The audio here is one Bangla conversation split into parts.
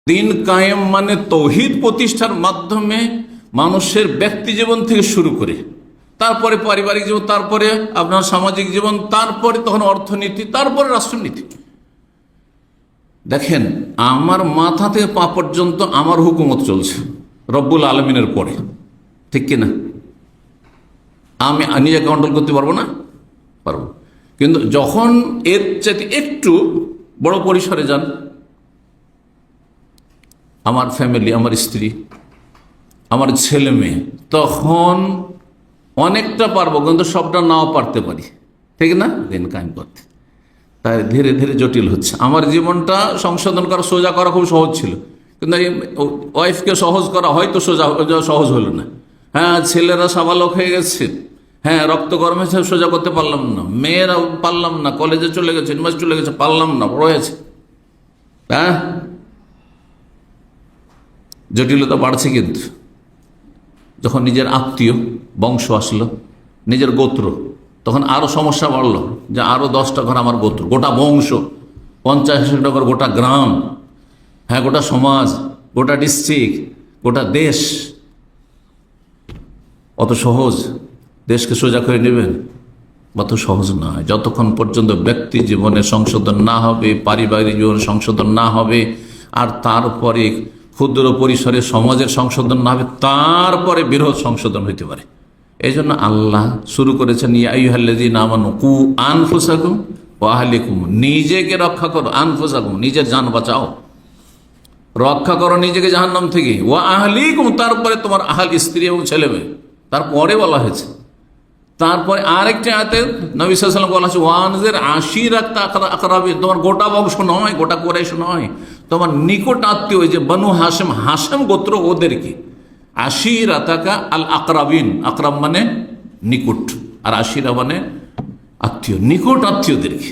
দিন কায়েম মানে তৌহিদ প্রতিষ্ঠার মাধ্যমে মানুষের ব্যক্তি জীবন থেকে শুরু করে তারপরে পারিবারিক জীবন, তারপরে আপনার সামাজিক জীবন, তারপরে তখন অর্থনীতি, তারপরে রাষ্ট্রনীতি। দেখেন, আমার মাথা থেকে পা পর্যন্ত আমার হুকুমত চলছে রব্বুল আলমিনের পরে, ঠিক কিনা? আমি নিজে কন্ট্রোল করতে পারবো না? পারবো। কিন্তু যখন এর চাইতে একটু বড় পরিসরে যান, আমার ফ্যামিলি, আমার স্ত্রী, আমার ছেলে মেয়ে, তখন অনেকটা পারবো, কিন্তু সবটা নাও পারতে পারি, ঠিক না? দিন কায়েম করতে তাই ধীরে ধীরে জটিল হচ্ছে। আমার জীবনটা সংশোধন করা, সোজা করা খুব সহজ ছিল, কিন্তু এই ওয়াইফকে সহজ করা হয়তো সহজ হলো না। হ্যাঁ, ছেলেরা সাবালক হয়ে গেছে, হ্যাঁ, রক্ত গরমে সোজা করতে পারলাম না, মেয়েরা পারলাম না, কলেজে চলে গেছে, ইউনিভার্সিটি চলে গেছে, পারলাম না, বড় হয়েছে। হ্যাঁ, জটিলতা বাড়ছে। কিন্তু যখন নিজের আত্মীয় বংশ আসলো, নিজের গোত্র, তখন আরো সমস্যা বাড়লো, যে আরো 10টা ঘর আমার গোত্র, গোটা বংশ, 50-60টা ঘর, গোটা গ্রাম, হ্যাঁ, গোটা সমাজ, গোটা ডিস্ট্রিক্ট, গোটা দেশ। অত সহজ দেশকে সোজা করে নেবেন? অত সহজ নয়। যতক্ষণ পর্যন্ত ব্যক্তি জীবনে সংশোধন না হবে, পারিবারিক জীবনে সংশোধন না হবে, আর তারপরে ক্ষুদ্র পরিসরে সমাজের সংশোধন না হবে, তারপরে বৃহৎ সংশোধন হইতে পারে। এই জন্য আল্লাহ শুরু করেছেন, ইয়া আইয়ুহাল্লাযীনা আমানু কু আনফুসাকুম ওয়া আহলিকুম, নিজেকে রক্ষা করো, আনফুসাকুম নিজের জান বাঁচাও, রক্ষা করো নিজেকে জাহান্নাম থেকে, ওয়া আহলিকুম তারপরে তোমার আহল, স্ত্রী এবং ছেলে মেয়ে, তারপরে বলা হয়েছে। তারপরে আরেকটি আয়াতে নবী সাল্লাল্লাহু আলাইহি ওয়াসাল্লাম বলা হয়েছে, ওয়ানজির আশিরাতা আকরাবিন, তোমার গোটা বংশ নয়, গোটা কুরাইশ নয়, তোমার নিকট আত্মীয়, যে বনু হাশেম, হাশেম গোত্র, ওদেরকে। আশিরাতাকা আল আকরাবিন, আকরাব মানে নিকট, আর আশিরা মানে আত্মীয়, নিকট আত্মীয়দেরকে।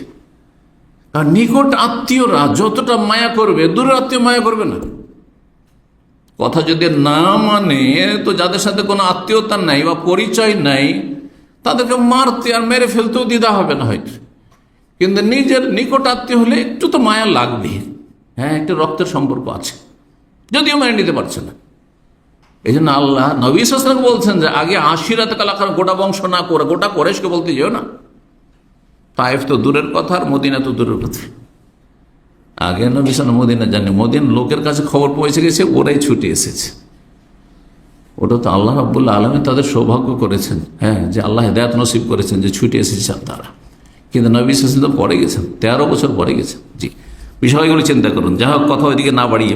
কারণ নিকট আত্মীয়রা যতটা মায়া করবে, দূরের আত্মীয় মায়া করবে না। কথা যদি না মানে, তো যাদের সাথে কোনো আত্মীয়তা নাই বা পরিচয় নাই, তাদেরকে মারতে আর মেরে ফেলতেও দ্বিধা হবে না হয়তো। কিন্তু নিজের নিকট আত্মীয় হলে একটু তো মায়া লাগবে, হ্যাঁ, একটু রক্তের সম্পর্ক আছে, যদিও মেনে নিতে পারছে না। এই জন্য আল্লাহ নবী সাল্লাল্লাহু আলাইহি ওয়াসাল্লাম বলছেন যে আগে আশিরাত কালাকার, গোটা বংশ না করে গোটা কুরাইশকে বলতে যেও না। তায়েফ তো দূরের কথা, আর মদিনা তো দূরের কথা। আগে নবী সাল্লাল্লাহু মদিনা জানি, মদিনা লোকের কাছে খবর পৌঁছে গেছে, ওরাই ছুটে এসেছে। ওটা তো আল্লাহ রাব্বুল আলামিন তাদের সৌভাগ্য করেছেন, হ্যাঁ, যে আল্লাহ হেদায়েত নসিব করেছেন, যে ছুটে এসেছেন তারা। কিন্তু নবী সাল্লাল্লাহু আলাইহি ওয়াসাল্লাম পরে গেছেন, 13 বছর পরে গেছেন। জি, বিষয়গুলো চিন্তা করুন। যা হোক, কথা ওইদিকে না বাড়িয়ে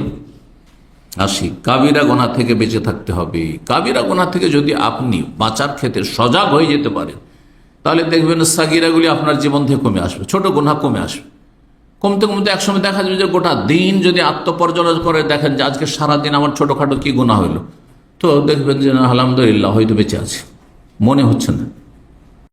আসি। কাবিরা গুনাহ থেকে বেঁচে থাকতে হবে। কাবিরা গুনাহ থেকে যদি আপনি বাঁচার ক্ষেত্রে সজাগ হয়ে যেতে পারেন, তাহলে দেখবেন সাগিরাগুলি আপনার জীবন থেকে কমে আসবে, ছোট গুনাহ কমে আসবে। কমতে কমতে একসময় দেখা যাবে যে গোটা দিন যদি আত্মপর্যালোচনা করে দেখেন যে আজকে সারাদিন আমার ছোটখাটো কি গুনাহ হইলো, তো দেখবেন যে আলহামদুলিল্লাহ হয়তো বেঁচে আছে, মনে হচ্ছে না।